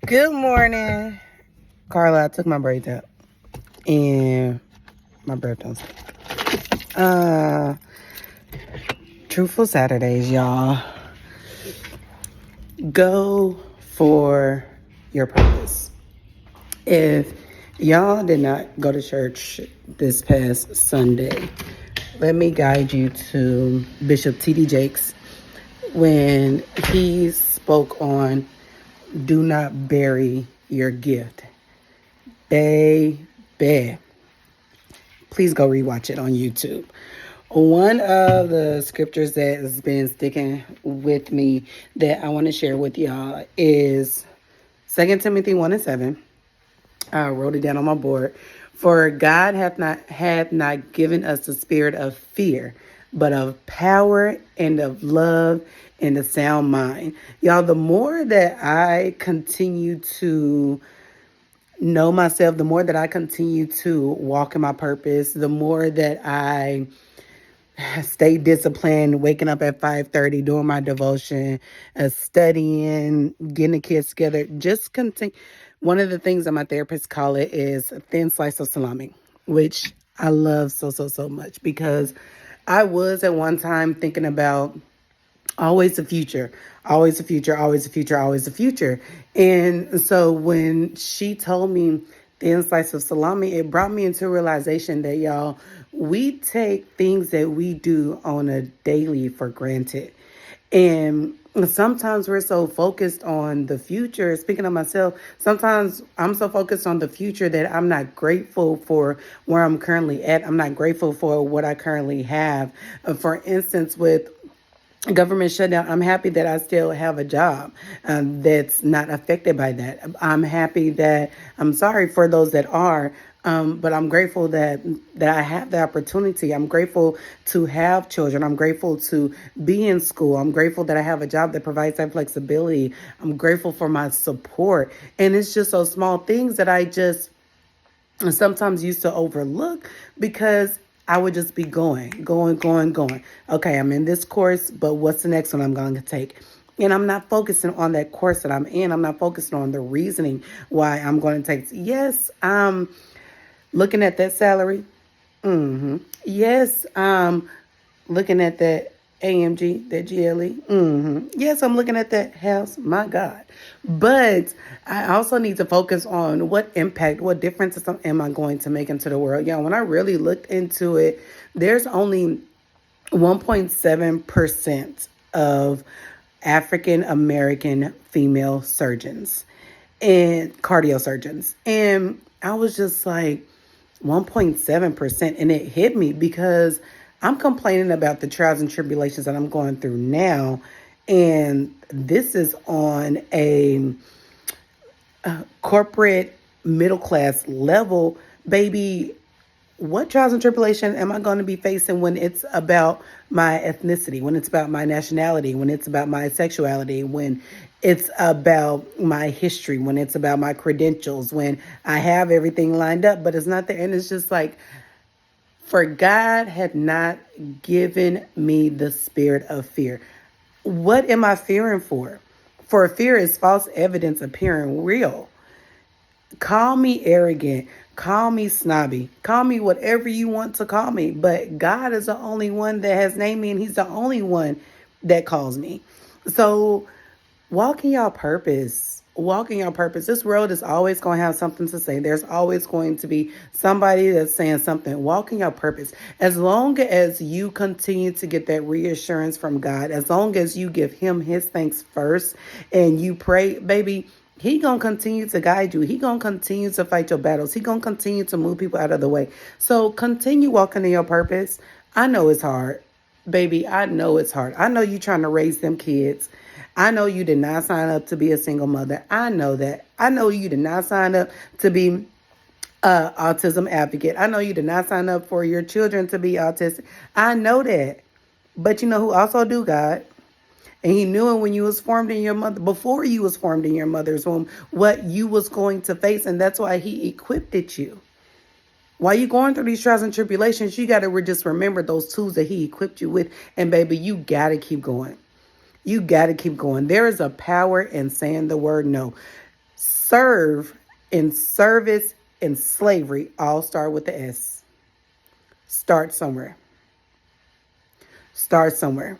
Good morning. Carla, I took my braids out and my breath don't stink. Uh, Truthful Saturdays, y'all. Go for your purpose. If y'all did not go to church this past Sunday, let me guide you to Bishop T.D. Jakes when he spoke on do not bury your gift. Baby. Please go rewatch it on YouTube. One of the scriptures that has been sticking with me that I want to share with y'all is 2 Timothy 1:7. I wrote it down on my board. For God hath not given us the spirit of fear, but of power and of love and a sound mind. Y'all, the more that I continue to know myself, the more that I continue to walk in my purpose, the more that I stay disciplined, waking up at 5:30, doing my devotion, studying, getting the kids together, just continue. One of the things that my therapist call it is a thin slice of salami, which I love so much because I was at one time thinking about always the future, always the future, always the future, always the future. And so when she told me thin slice of salami, it brought me into realization that y'all, we take things that we do on a daily for granted. And sometimes we're so focused on the future. Speaking of myself, sometimes I'm so focused on the future that I'm not grateful for where I'm currently at. I'm not grateful for what I currently have. For instance, with government shutdown, I'm happy that I still have a job that's not affected by that. I'm happy that I'm sorry for those that are, but I'm grateful that I have the opportunity. I'm grateful to have children. I'm grateful to be in school. I'm grateful that I have a job that provides that flexibility. I'm grateful for my support. And it's just those small things that I just sometimes used to overlook because I would just be going. Okay, I'm in this course, but what's the next one I'm going to take? And I'm not focusing on that course that I'm in. I'm not focusing on the reasoning why I'm going to take. Yes, I'm looking at that salary. Yes, looking at that AMG, that GLE. Yes, I'm looking at that house. My God. But I also need to focus on what impact, what difference am I going to make into the world? Yeah, when I really looked into it, there's only 1.7% of African American female surgeons and cardiosurgeons. And I was just like, 1.7%. And it hit me because I'm complaining about the trials and tribulations that I'm going through now. And this is on a corporate middle class level. Baby, what trials and tribulation am I going to be facing when it's about my ethnicity, when it's about my nationality, when it's about my sexuality, when it's about my history, when it's about my credentials, when I have everything lined up, but it's not there. And it's just like, for God had not given me the spirit of fear. What am I fearing for? For fear is false evidence appearing real. Call me arrogant, call me snobby, call me whatever you want to call me. But God is the only one that has named me, and He's the only one that calls me. So walk in your purpose. Walk in your purpose. This world is always going to have something to say. There's always going to be somebody that's saying something. Walk in your purpose. As long as you continue to get that reassurance from God, as long as you give Him His thanks first and you pray, baby, He gonna continue to guide you. He gonna continue to fight your battles. He gonna continue to move people out of the way. So continue walking in your purpose. I know it's hard, baby. I know it's hard. I know you trying to raise them kids. I know you did not sign up to be a single mother. I know that. I know you did not sign up to be autism advocate. I know you did not sign up for your children to be autistic. I know that. But you know who also do, God? And He knew it when you was formed in your mother, before you was formed in your mother's womb, what you was going to face. And that's why He equipped you. While you're going through these trials and tribulations, you got to just remember those tools that He equipped you with. And baby, you got to keep going. You got to keep going. There is a power in saying the word no. Serve and service and slavery all start with the S. Start somewhere. Start somewhere.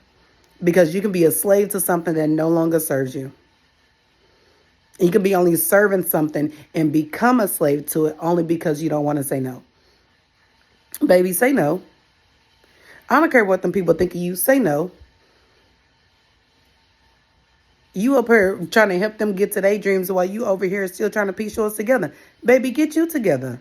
Because you can be a slave to something that no longer serves you. You can be only serving something and become a slave to it only because you don't want to say no. Baby, say no. I don't care what them people think of you. Say no. You up here trying to help them get to their dreams while you over here still trying to piece yours together. Baby, get you together.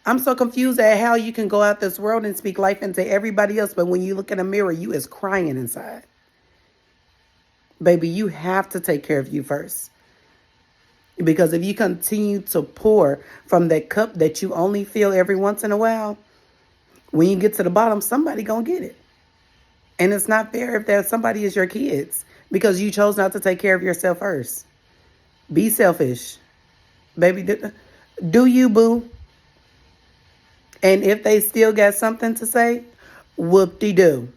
I'm so confused at how you can go out this world and speak life into everybody else, but when you look in the mirror, you is crying inside. Baby, you have to take care of you first. Because if you continue to pour from that cup that you only fill every once in a while, when you get to the bottom, somebody gonna get it. And it's not fair if that somebody is your kids because you chose not to take care of yourself first. Be selfish. Baby, do you, boo? And if they still got something to say, whoop-de-doo.